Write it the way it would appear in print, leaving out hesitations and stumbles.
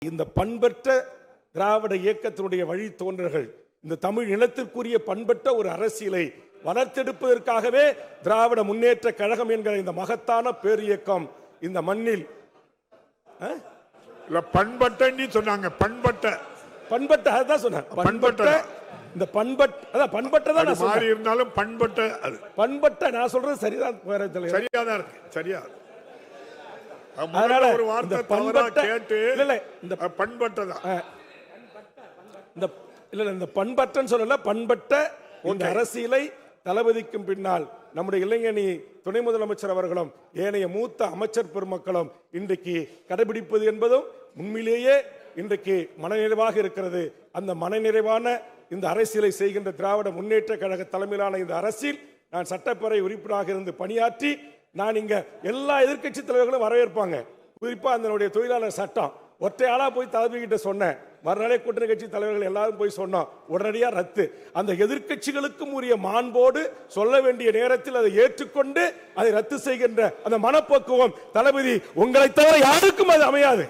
இந்த பண்பற்ற திராவிட இயக்கத்தினுடைய வழித்தோன்றல்கள் இந்த தமிழ் இனத்திற்குரிய பண்பற்ற ஒரு அரசியலை வளர்த்தெடுப்பதற்காகவே திராவிட முன்னேற்ற கழகம் என்கிற இந்த மகத்தான பேரியக்கம் இந்த மண்ணில் பண்பட்ட சொன்னாங்க. பண்பட்ட அதான் சொன்னேன். பண்பட்ட இந்த பண்பட்ட மாறி இருந்தாலும் பண்பட்ட நான் சொல்றது சரிதான். சரியாதான் இருக்கு. சரியா அதனால ஒரு வார்த்தை தவறா கேட்டு இந்த பண்பட்டதான் இந்த பண்பற்றன்னு சொல்லல. பண்பட்ட இந்த அரசியலை தளபதிக்கும் பின்னால் நம்முடைய இளைஞணி துணை முதலமைச்சர் அவர்களும் ஏனைய மூத்த அமைச்சர் பெருமக்களும் இன்றைக்கு கடைபிடிப்பது என்பதும் உண்மையிலேயே இன்றைக்கு மனநிறைவாக இருக்கிறது. அந்த மனநிறைவான இந்த அரசியலை செய்கின்ற திராவிட முன்னேற்ற கழக தலைமையிலான இந்த அரசில் நான் சட்டப்பேரவை உறுப்பினராக இருந்து பணியாற்றி நான் இங்க எல்லா எதிர்க்கட்சி தலைவர்களும் வரவேற்பாங்க. குறிப்பா அதனுடைய தொழிலாளர் சட்டம் ஒற்றையாளா போய் தளபதி கிட்ட சொன்னேன். மறுநாளே கூட்டணி கட்சி தலைவர்கள் எல்லாரும் போய் சொன்னோம். உடனடியா ரத்து. அந்த எதிர்க்கட்சிகளுக்கும் உரிய மாண்போடு சொல்ல வேண்டிய நேரத்தில் அதை ஏற்றுக்கொண்டு அதை ரத்து செய்கின்ற அந்த மனப்பக்குவம் தளபதி உங்களை தவிர யாருக்கும் அது அமையாது.